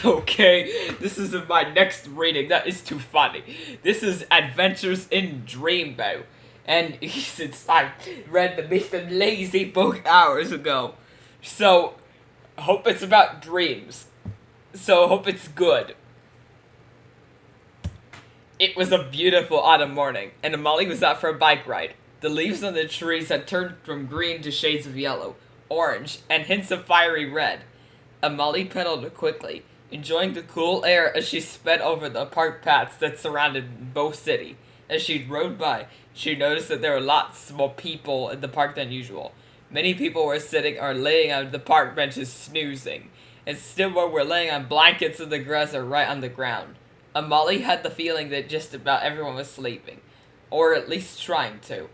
Okay, this is my next reading. That is too funny. This is Adventures in DreamBo. And since I read the Mr. Lazy book hours ago. So, hope it's about dreams. So, hope it's good. It was a beautiful autumn morning, and Molly was out for a bike ride. The leaves on the trees had turned from green to shades of yellow, orange, and hints of fiery red. Molly pedaled quickly, enjoying the cool air as she sped over the park paths that surrounded Bow City. As she rode by, she noticed that there were lots more people in the park than usual. Many people were sitting or laying on the park benches snoozing, and still more were laying on blankets in the grass or right on the ground. Molly had the feeling that just about everyone was sleeping, or at least trying to.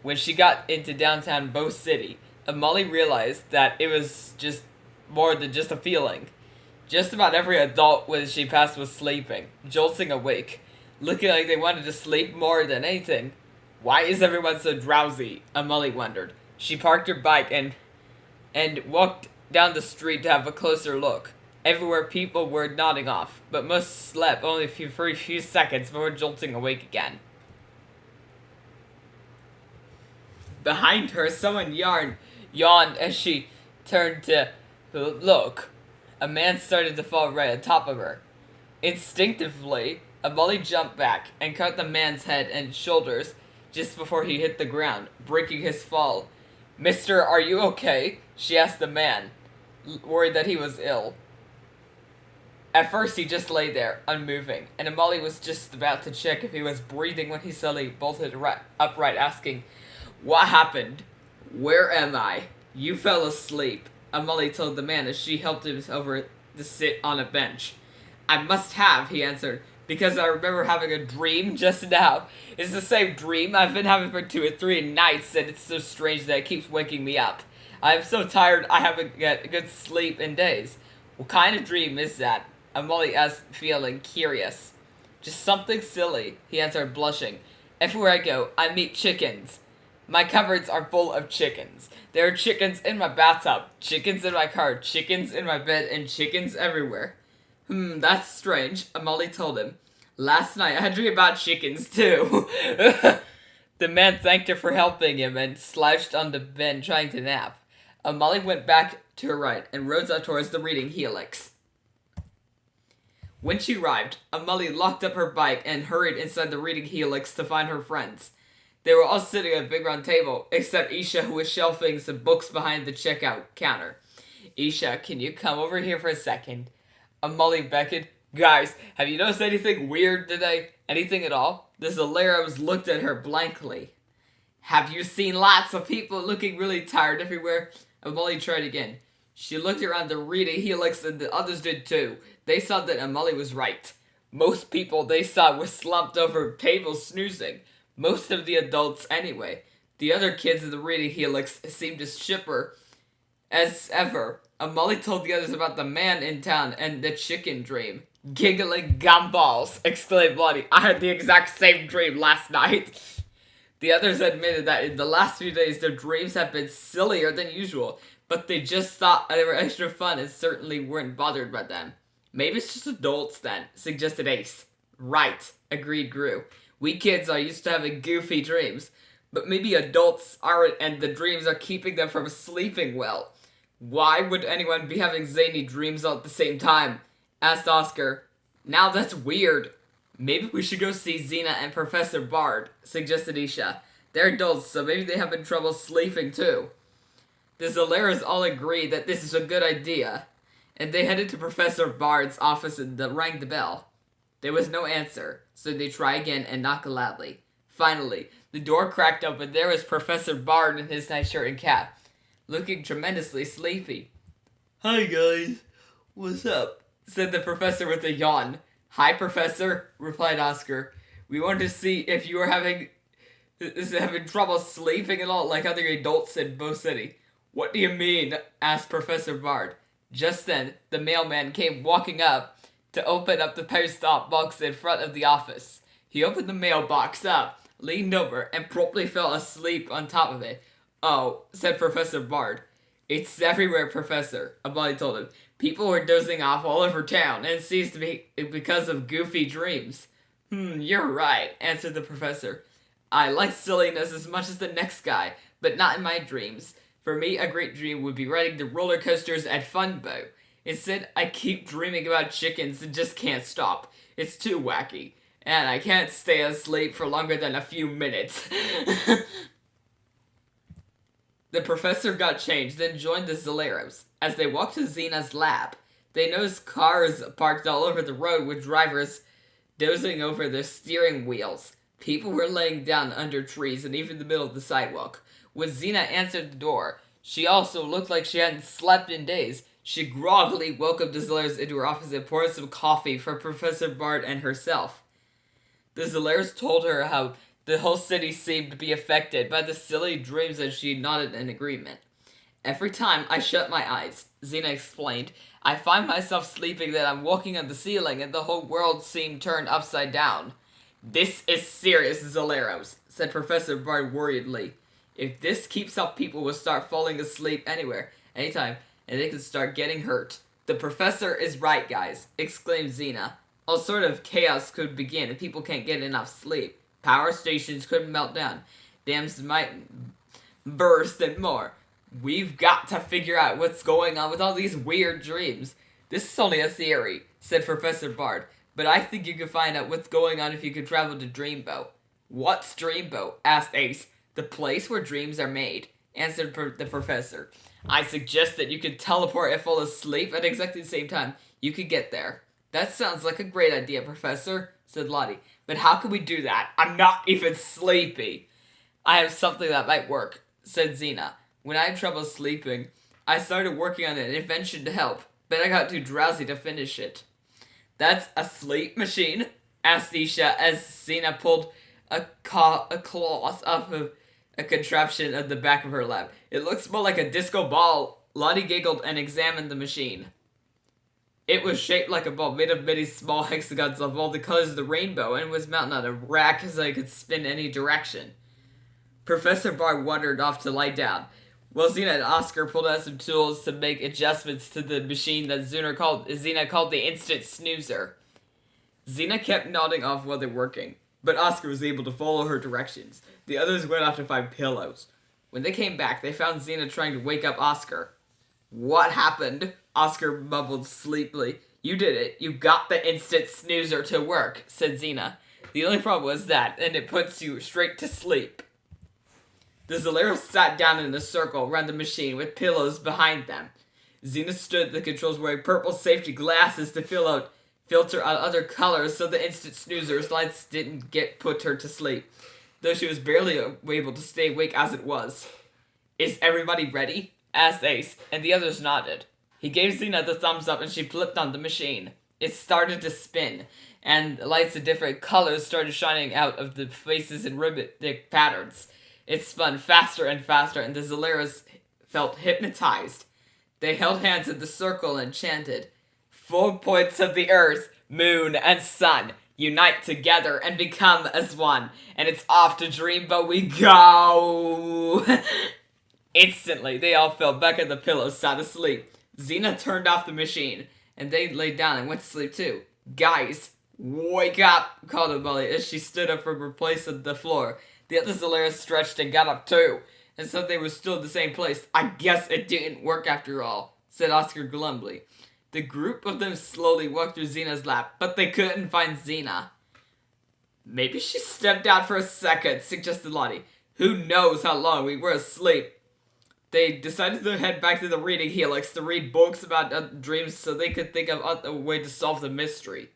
When she got into downtown Bow City, Molly realized that it was just more than just a feeling. Just about every adult she passed was sleeping, jolting awake, looking like they wanted to sleep more than anything. Why is everyone so drowsy? Molly wondered. She parked her bike and walked down the street to have a closer look. Everywhere people were nodding off, but most slept only for a few seconds before jolting awake again. Behind her, someone yawned as she turned to look. A man started to fall right on top of her. Instinctively, Molly jumped back and caught the man's head and shoulders just before he hit the ground, breaking his fall. "Mister, are you okay?" she asked the man, worried that he was ill. At first, he just lay there, unmoving, and Molly was just about to check if he was breathing when he suddenly bolted upright, asking, "What happened? Where am I?" "You fell asleep," Molly told the man as she helped him over to sit on a bench. "I must have," he answered, "because I remember having a dream just now. It's the same dream I've been having for 2 or 3 nights, and it's so strange that it keeps waking me up. I'm so tired I haven't got good sleep in days." "What kind of dream is that?" Molly asked, feeling curious. "Just something silly," he answered, blushing. "Everywhere I go, I meet chickens. My cupboards are full of chickens. There are chickens in my bathtub, chickens in my car, chickens in my bed, and chickens everywhere." That's strange," Molly told him. "Last night I had a dream about chickens, too." The man thanked her for helping him and slouched on the bed trying to nap. Molly went back to her right and rode out towards the reading helix. When she arrived, Molly locked up her bike and hurried inside the reading helix to find her friends. They were all sitting at a big round table, except Isha, who was shelving some books behind the checkout counter. "Isha, can you come over here for a second?" Molly beckoned. "Guys, have you noticed anything weird today? Anything at all?" The Zolaros looked at her blankly. "Have you seen lots of people looking really tired everywhere?" Molly tried again. She looked around the reading helix and the others did too. They saw that Molly was right. Most people they saw were slumped over tables snoozing. Most of the adults anyway. The other kids in the reading helix seemed as chipper as ever. Molly told the others about the man in town and the chicken dream. "Giggling gumballs!" exclaimed Molly. "I had the exact same dream last night." The others admitted that in the last few days their dreams had been sillier than usual, but they just thought they were extra fun and certainly weren't bothered by them. "Maybe it's just adults then," suggested Ace. "Right," agreed Gru. "We kids are used to having goofy dreams, but maybe adults aren't and the dreams are keeping them from sleeping well." "Why would anyone be having zany dreams all at the same time?" asked Oscar. "Now that's weird." "Maybe we should go see Xena and Professor Bard," suggested Isha. "They're adults, so maybe they have trouble sleeping too." The Zolaras all agreed that this is a good idea, and they headed to Professor Bard's office and rang the bell. There was no answer, so they tried again and knocked loudly. Finally, the door cracked open. There was Professor Bard in his nightshirt and cap, looking tremendously sleepy. "Hi guys, what's up?" said the professor with a yawn. "Hi, Professor," replied Oscar. "We wanted to see if you were having trouble sleeping at all, like other adults in Bow City." "What do you mean?" asked Professor Bard. Just then, the mailman came walking up to open up the post-op box in front of the office. He opened the mailbox up, leaned over, and promptly fell asleep on top of it. "Oh," said Professor Bard. It's everywhere, Professor, Abali told him. People were dozing off all over town, and it seems to be because of goofy dreams. You're right, answered the professor. I like silliness as much as the next guy, but not in my dreams. For me, a great dream would be riding the roller coasters at Funbo. Instead, I keep dreaming about chickens and just can't stop. It's too wacky. And I can't stay asleep for longer than a few minutes. The professor got changed, then joined the Zaleros. As they walked to Xena's lab, they noticed cars parked all over the road with drivers dozing over their steering wheels. People were laying down under trees and even in the middle of the sidewalk. When Xena answered the door, she also looked like she hadn't slept in days. She groggily welcomed the Zaleros into her office and poured some coffee for Professor Bard and herself. The Zaleros told her how the whole city seemed to be affected by the silly dreams, and she nodded in agreement. Every time I shut my eyes, Xena explained, I find myself sleeping that I'm walking on the ceiling and the whole world seemed turned upside down. This is serious, Zaleros, said Professor Bard worriedly. If this keeps up, people will start falling asleep anywhere, anytime, and they could start getting hurt. The professor is right, guys, exclaimed Xena. All sort of chaos could begin if people can't get enough sleep. Power stations could melt down. Dams might burst and more. We've got to figure out what's going on with all these weird dreams. This is only a theory, said Professor Bard, but I think you can find out what's going on if you could travel to DreamBo. What's DreamBo? Asked Ace. The place where dreams are made, answered the professor. I suggest that you could teleport and fall asleep at exactly the same time. You could get there. That sounds like a great idea, Professor, said Lottie. But how can we do that? I'm not even sleepy. I have something that might work, said Xena. When I had trouble sleeping, I started working on an invention to help, but I got too drowsy to finish it. That's a sleep machine? Asked Isha as Xena pulled a cloth off of a contraption at the back of her lap. It looks more like a disco ball. Lottie giggled and examined the machine. It was shaped like a ball made of many small hexagons of all the colors of the rainbow and was mounted on a rack so it could spin any direction. Professor Bard wandered off to lie down, while Xena and Oscar pulled out some tools to make adjustments to the machine that Xena called the instant snoozer. Xena kept nodding off while they were working, but Oscar was able to follow her directions. The others went off to find pillows. When they came back, they found Xena trying to wake up Oscar. What happened? Oscar mumbled sleepily. You did it. You got the instant snoozer to work, said Xena. The only problem was that, and it puts you straight to sleep. The Zaleros sat down in a circle around the machine with pillows behind them. Xena stood at the controls wearing purple safety glasses to filter out other colors so the instant snoozer's lights didn't put her to sleep, though she was barely able to stay awake as it was. Is everybody ready? Asked Ace, and the others nodded. He gave Xena the thumbs up and she flipped on the machine. It started to spin, and lights of different colors started shining out of the faces in rhythmic patterns. It spun faster and faster, and the Zaleros felt hypnotized. They held hands in the circle and chanted, 4 points of the earth, moon, and sun, unite together and become as one, and it's off to DreamBo we go! Instantly, they all fell back on the pillows, sound asleep. Xena turned off the machine, and they lay down and went to sleep too. Guys, wake up, called Abali as she stood up from her place on the floor. The other Zaleros stretched and got up too, and so they were still in the same place. I guess it didn't work after all, said Oscar glumly. The group of them slowly walked through Xena's lap, but they couldn't find Xena. Maybe she stepped out for a second, suggested Lottie. Who knows how long we were asleep? They decided to head back to the reading helix to read books about dreams so they could think of a way to solve the mystery.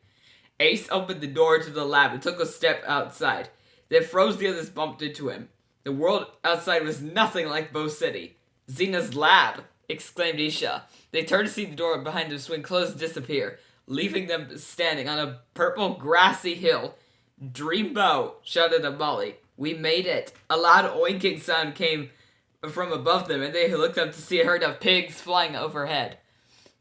Ace opened the door to the lab and took a step outside. Then froze the others bumped into him. The world outside was nothing like Bo City. Xena's lab, exclaimed Isha. They turned to see the door behind them swing closed and disappear, leaving them standing on a purple grassy hill. DreamBo, shouted Amali. We made it. A loud oinking sound came from above them, and they looked up to see a herd of pigs flying overhead.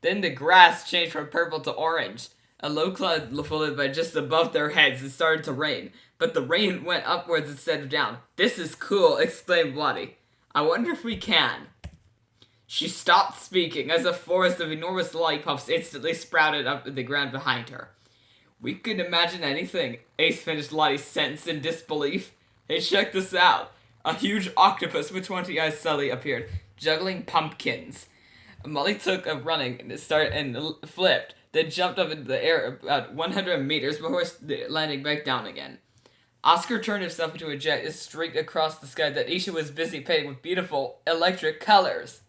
Then the grass changed from purple to orange. A low cloud floated by just above their heads and started to rain, but the rain went upwards instead of down. This is cool, exclaimed Lottie. I wonder if we can. She stopped speaking as a forest of enormous lollipops instantly sprouted up in the ground behind her. We could imagine anything. Ace finished Lottie's sentence in disbelief. Hey, check this out. A huge octopus with 20 eyes suddenly appeared, juggling pumpkins. Molly took a running and flipped, then jumped up into the air about 100 meters before landing back down again. Oscar turned himself into a jet and streaked across the sky that Isha was busy painting with beautiful electric colors.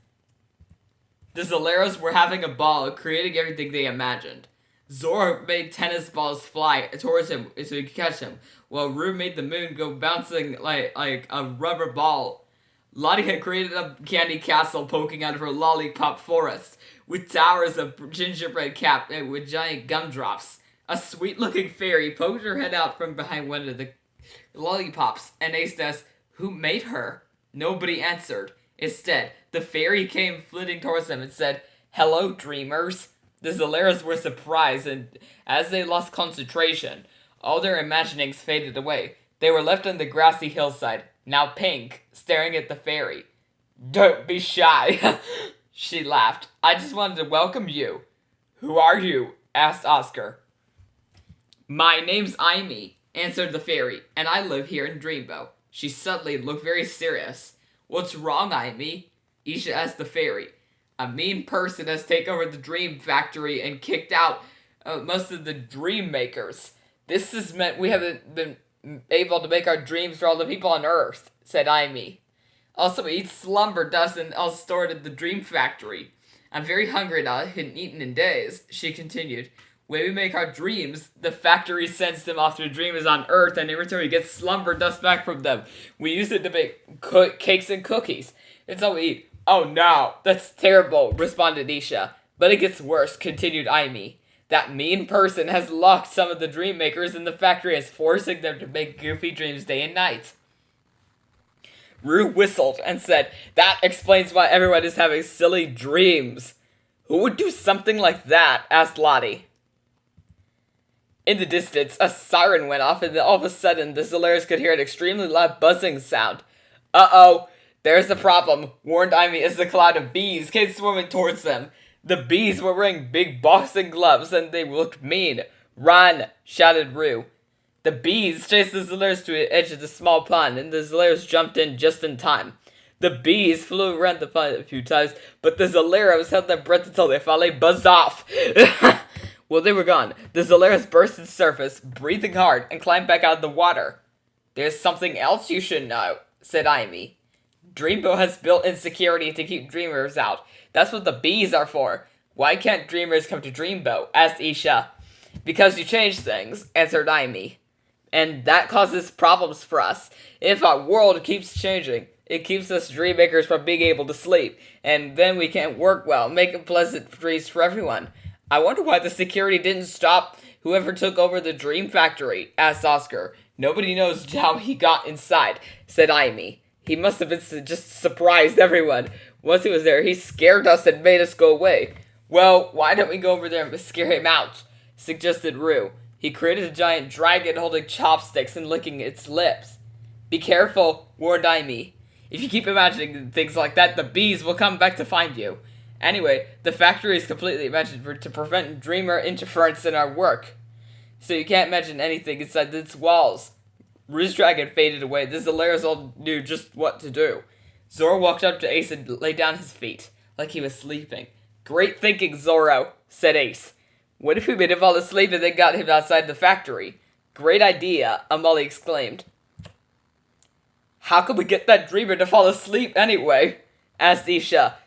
The Zaleros were having a ball, creating everything they imagined. Zora made tennis balls fly towards him so he could catch them, while Rue made the moon go bouncing like a rubber ball. Lottie had created a candy castle poking out of her lollipop forest, with towers of gingerbread cap and with giant gumdrops. A sweet-looking fairy poked her head out from behind one of the lollipops, and Ace asked, "Who made her?" Nobody answered. Instead, the fairy came flitting towards them and said, "Hello, dreamers." The Zaleras were surprised, and as they lost concentration, all their imaginings faded away. They were left on the grassy hillside, now pink, staring at the fairy. "Don't be shy," she laughed. "I just wanted to welcome you." "Who are you?" asked Oscar. "My name's Amy," answered the fairy, "and I live here in DreamBo." She suddenly looked very serious. "What's wrong, Amy?" Isha asked the fairy. "A mean person has taken over the dream factory and kicked out most of the dream makers. This has meant we haven't been able to make our dreams for all the people on Earth," said Amy. "Also, we eat slumber dust and all stored at the dream factory. I'm very hungry now. I haven't eaten in days," she continued. "When we make our dreams, the factory sends them off to dreamers on Earth, and in return we get slumber dust back from them. We use it to make cakes and cookies. It's all we eat." "Oh no, that's terrible," responded Isha. "But it gets worse," continued Amy. "That mean person has locked some of the dream makers in the factory and is forcing them to make goofy dreams day and night." Rue whistled and said, "That explains why everyone is having silly dreams." "Who would do something like that?" asked Lottie. In the distance, a siren went off, and then all of a sudden, the Zaleras could hear an extremely loud buzzing sound. "Uh-oh, there's a problem," warned Amy as the cloud of bees came swarming towards them. The bees were wearing big boxing gloves, and they looked mean. "Run!" shouted Rue. The bees chased the Zaleras to the edge of the small pond, and the Zaleras jumped in just in time. The bees flew around the pond a few times, but the Zaleras held their breath until they finally buzzed off. Well, they were gone. The Zaleras burst to the surface, breathing hard, and climbed back out of the water. "There's something else you should know," said Amy. "DreamBo has built-in security to keep dreamers out. That's what the bees are for." "Why can't dreamers come to DreamBo?" asked Isha. "Because you change things," answered Amy. "And that causes problems for us. If our world keeps changing, it keeps us dream makers from being able to sleep, and then we can't work well, making pleasant dreams for everyone." "I wonder why the security didn't stop whoever took over the dream factory," asked Oscar. "Nobody knows how he got inside," said Amy. "He must have been just surprised everyone. Once he was there, he scared us and made us go away." "Well, why don't we go over there and scare him out?" suggested Rue. "He created a giant dragon holding chopsticks and licking its lips." "Be careful," warned Amy. "If you keep imagining things like that, the bees will come back to find you." Anyway, the factory is completely imagined to prevent dreamer interference in our work, so you can't imagine anything inside its walls. Rue's dragon faded away. The Zaleras all knew just what to do. Zora walked up to Ace and lay down at his feet, like he was sleeping. "Great thinking, Zorro," said Ace. "What if we made him fall asleep and then got him outside the factory?" "Great idea," Amali exclaimed. "How can we get that dreamer to fall asleep anyway?" asked Isha.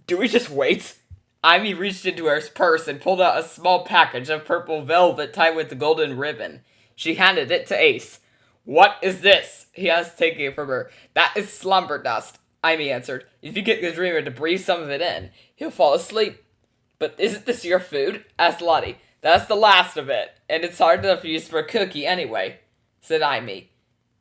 "Do we just wait?" Amy reached into her purse and pulled out a small package of purple velvet tied with a golden ribbon. She handed it to Ace. "What is this?" he asked, taking it from her. "That is slumber dust," Amy answered. "If you get the dreamer to breathe some of it in, he'll fall asleep." "But isn't this your food?" asked Lottie. "That's the last of it, and it's hard enough to use for a cookie anyway," said Amy.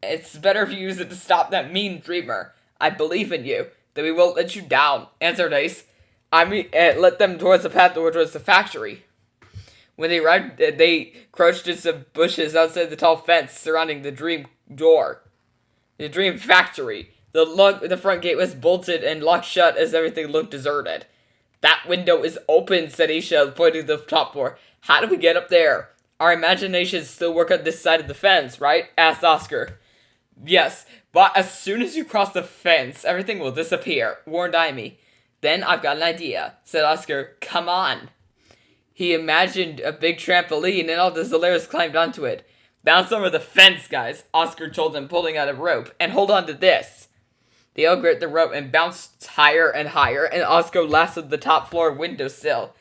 "It's better if you use it to stop that mean dreamer. I believe in you, that we won't let you down," answered Ace. Amy led them towards the path towards the factory. When they arrived, they crouched in some bushes outside the tall fence surrounding the dream door. The dream factory. The front gate was bolted and locked shut as everything looked deserted. That window is open, said Isha, pointing to the top floor. How do we get up there? Our imaginations still work on this side of the fence, right? Asked Oscar. Yes, but as soon as you cross the fence, everything will disappear, warned Amy. Then I've got an idea, said Oscar. Come on. He imagined a big trampoline and all the Zolaros climbed onto it. Bounce over the fence, guys, Oscar told them, pulling out a rope, and hold on to this. They all gripped the rope and bounced higher and higher, and Oscar lassoed the top floor windowsill.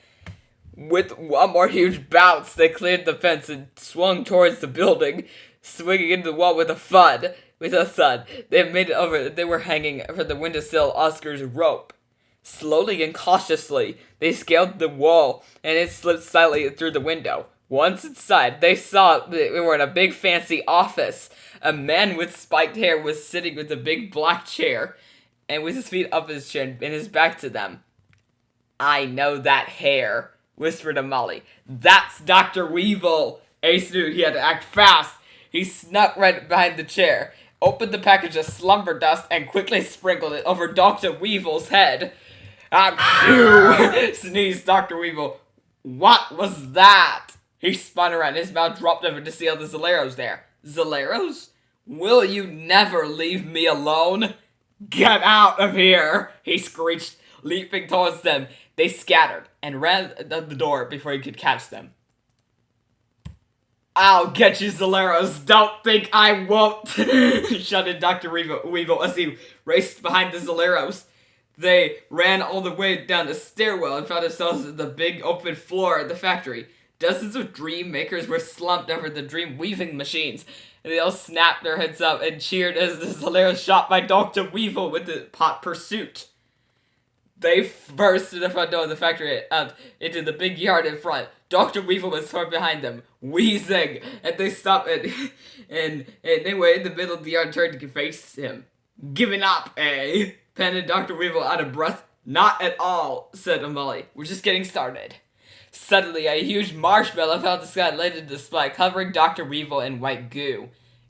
With one more huge bounce, they cleared the fence and swung towards the building, swinging into the wall with a thud. They made it over. They were hanging from the windowsill Oscar's rope. Slowly and cautiously, they scaled the wall, and it slipped silently through the window. Once inside, they saw they were in a big fancy office. A man with spiked hair was sitting with a big black chair, and with his feet up his chin and his back to them. I know that hair, whispered to Molly. That's Dr. Weevil. Ace knew he had to act fast. He snuck right behind the chair, opened the package of slumber dust, and quickly sprinkled it over Dr. Weevil's head. Achoo! Sneezed Dr. Weevil. What was that? He spun around, his mouth dropped over to see all the Zolaros there. Zolaros? Will you never leave me alone? Get out of here! He screeched, leaping towards them. They scattered and ran out the door before he could catch them. I'll get you, Zolaros. Don't think I won't, shouted Dr. Weevil as he raced behind the Zolaros. They ran all the way down the stairwell and found themselves at the big open floor of the factory. Dozens of dream makers were slumped over the dream weaving machines, and they all snapped their heads up and cheered as the Zolaros shot by Dr. Weevil with the hot pursuit. They burst through the front door of the factory out into the big yard in front. Dr. Weevil was far behind them, wheezing, and they stopped and they were in the middle of the yard trying to face him. Giving up, eh? Panted Dr. Weevil out of breath. Not at all, said Molly. We're just getting started. Suddenly, a huge marshmallow fell out of the sky and landed in the sky, covering Dr. Weevil in white goo.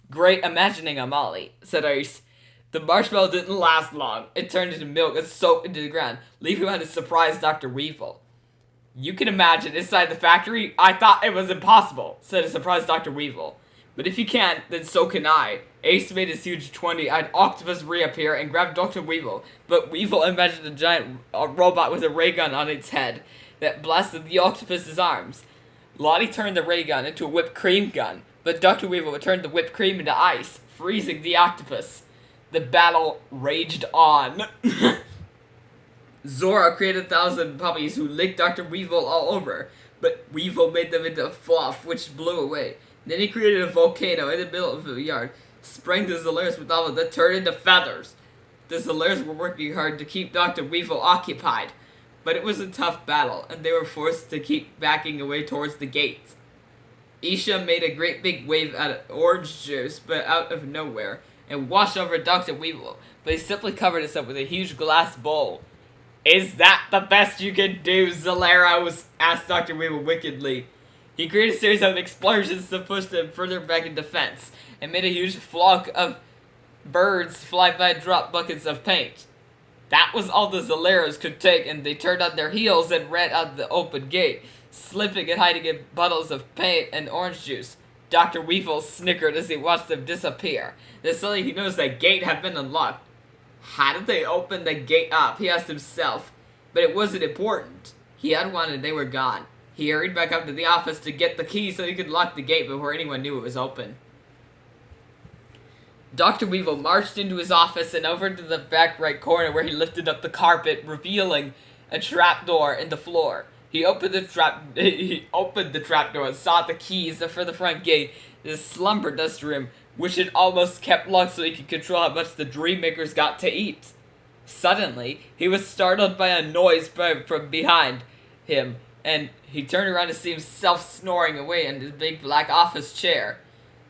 Great imagining, Molly, said Ace. The marshmallow didn't last long. It turned into milk and soaked into the ground, leaving behind to surprise Dr. Weevil. You can imagine inside the factory? I thought it was impossible, said a surprised Dr. Weevil. But if you can't, then so can I. Ace made his huge 20-eyed octopus reappear and grabbed Dr. Weevil, but Weevil imagined a giant robot with a ray gun on its head that blasted the octopus's arms. Lottie turned the ray gun into a whipped cream gun, but Dr. Weevil turned the whipped cream into ice, freezing the octopus. The battle raged on. Zora created 1,000 puppies who licked Dr. Weevil all over, but Weevil made them into fluff, which blew away. Then he created a volcano in the middle of the yard, sprang the Zolaros with lava that turned into feathers. The Zolaros were working hard to keep Dr. Weevil occupied, but it was a tough battle, and they were forced to keep backing away towards the gates. Isha made a great big wave out of orange juice, but out of nowhere, and washed over Dr. Weevil, but he simply covered himself with a huge glass bowl. Is that the best you can do, Zolaros? Asked Dr. Weevil wickedly. He created a series of explosions to push them further back in defense, and made a huge flock of birds fly by and drop buckets of paint. That was all the Zolaros could take, and they turned on their heels and ran out the open gate, slipping and hiding in bottles of paint and orange juice. Dr. Weevil snickered as he watched them disappear. Then suddenly he noticed the gate had been unlocked. How did they open the gate up? He asked himself. But it wasn't important. He had one and they were gone. He hurried back up to the office to get the key so he could lock the gate before anyone knew it was open. Dr. Weevil marched into his office and over to the back right corner where he lifted up the carpet, revealing a trapdoor in the floor. He opened the trapdoor and saw the keys for the front gate, the slumber dust room, which had almost kept locked so he could control how much the dream makers got to eat. Suddenly, he was startled by a noise from behind him, and he turned around to see himself snoring away in his big black office chair.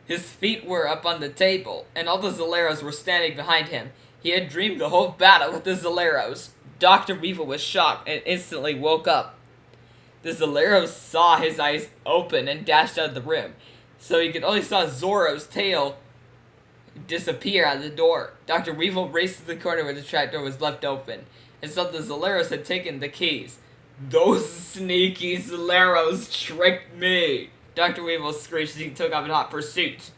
His feet were up on the table, and all the Zolaros were standing behind him. He had dreamed the whole battle with the Zolaros. Dr. Weevil was shocked and instantly woke up. The Zolaros saw his eyes open and dashed out of the room, so he could only saw Zoro's tail disappear out of the door. Dr. Weevil raced to the corner where the trapdoor was left open and saw the Zaleros had taken the keys. "Those sneaky Zaleros tricked me!" Dr. Weevil screeched as he took off in hot pursuit.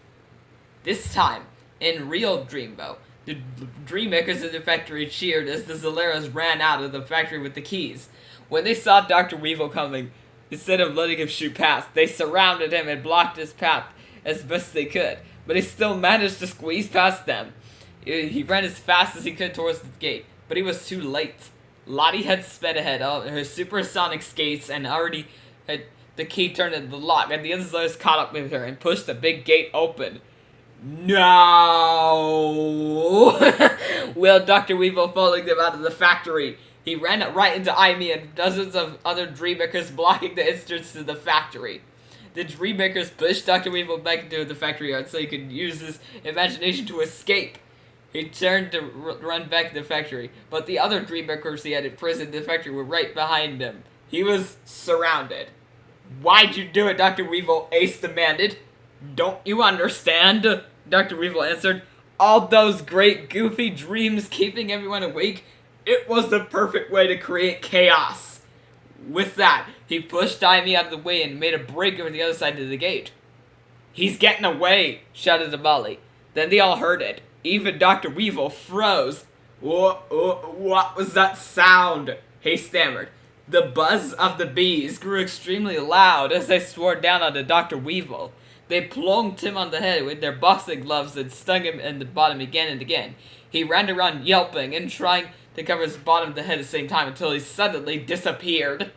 This time, in real DreamBo, the dream makers of the factory cheered as the Zaleros ran out of the factory with the keys. When they saw Dr. Weevil coming, instead of letting him shoot past, they surrounded him and blocked his path as best they could. But he still managed to squeeze past them. He ran as fast as he could towards the gate, but he was too late. Lottie had sped ahead on her supersonic skates and already had the key turned in the lock, and the other Zaleros caught up with her and pushed the big gate open. No! Wailed Dr. Weevil, following them out of the factory. He ran right into Amy and dozens of other Dreammakers blocking the entrance to the factory. The Dreammakers pushed Dr. Weevil back into the factory yard so he could use his imagination to escape. He turned to run back to the factory, but the other Dreammakers he had imprisoned in the factory were right behind him. He was surrounded. "Why'd you do it, Dr. Weevil?" Ace demanded. "Don't you understand?" Dr. Weevil answered. "All those great goofy dreams keeping everyone awake, it was the perfect way to create chaos." With that, he pushed Amy out of the way and made a break over the other side of the gate. "He's getting away!" shouted Amali. Then they all heard it. Even Dr. Weevil froze. What was that sound?" he stammered. The buzz of the bees grew extremely loud as they swore down onto Dr. Weevil. They plonked him on the head with their boxing gloves and stung him in the bottom again and again. He ran around yelping and trying to cover his bottom of the head at the same time until he suddenly disappeared.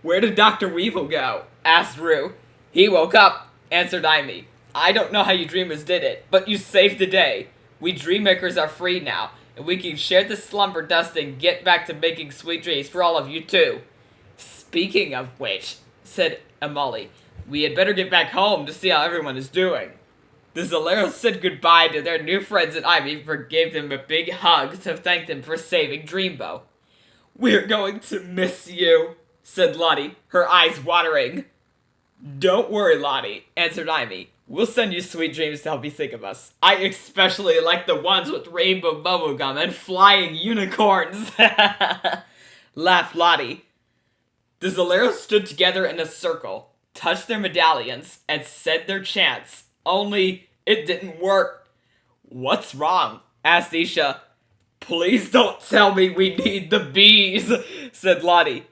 "Where did Dr. Weevil go?" asked Rue. "He woke up," answered Amy. "I don't know how you dreamers did it, but you saved the day. We Dreammakers are free now, and we can share the slumber dust and get back to making sweet dreams for all of you too." "Speaking of which," said Amali, "we had better get back home to see how everyone is doing." The Zaleros said goodbye to their new friends and Ivy gave them a big hug to thank them for saving DreamBo. "We're going to miss you," said Lottie, her eyes watering. "Don't worry, Lottie," answered Ivy. "We'll send you sweet dreams to help you think of us. I especially like the ones with rainbow bubblegum and flying unicorns," laughed Lottie. The Zaleros stood together in a circle, touched their medallions, and said their chants. Only, it didn't work. "What's wrong?" asked Isha. "Please don't tell me we need the bees," said Lottie.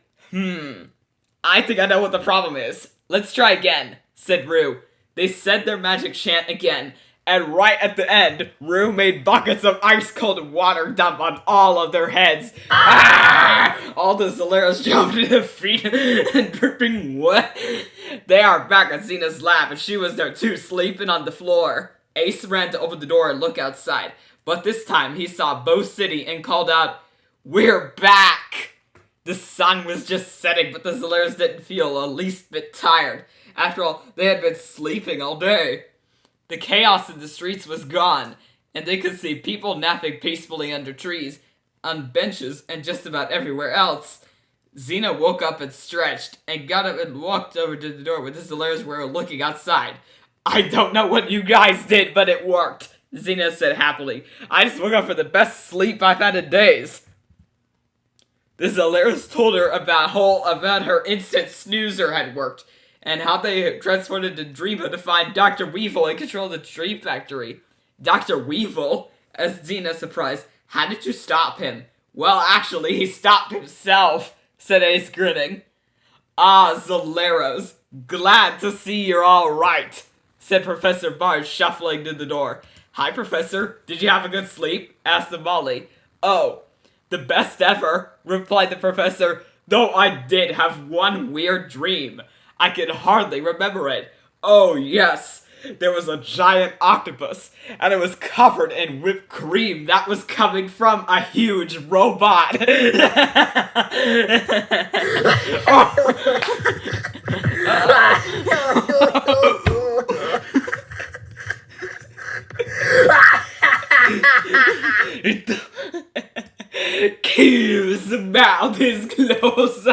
"I think I know what the problem is. Let's try again," said Rue. They said their magic chant again, and right at the end, Rue made buckets of ice-cold water dump on all of their heads. Ah! All the Zaleros jumped to their feet and dripping wet. They are back at Xena's lab, and she was there too, sleeping on the floor. Ace ran to open the door and look outside, but this time he saw Bo City and called out, "We're back!" The sun was just setting, but the Zaleros didn't feel the least bit tired. After all, they had been sleeping all day. The chaos in the streets was gone, and they could see people napping peacefully under trees, on benches, and just about everywhere else. Xena woke up and stretched, and got up and walked over to the door where the Zaleros were looking outside. "I don't know what you guys did, but it worked," Xena said happily. "I just woke up for the best sleep I've had in days." The Zaleros told her about her instant snoozer had worked, and how they transported to DreamBo to find Dr. Weevil and control the Dream Factory. "Dr. Weevil?" asked Xena, surprised. "How did you stop him?" "Well, actually, he stopped himself," said Ace, grinning. "Ah, Zaleros, glad to see you're all right," said Professor Barge, shuffling to the door. "Hi, Professor. Did you have a good sleep?" asked Molly. "Oh, the best ever," replied the professor, "though I did have one weird dream. I can hardly remember it. Oh, yes. There was a giant octopus, and it was covered in whipped cream that was coming from a huge robot." His mouth is closed.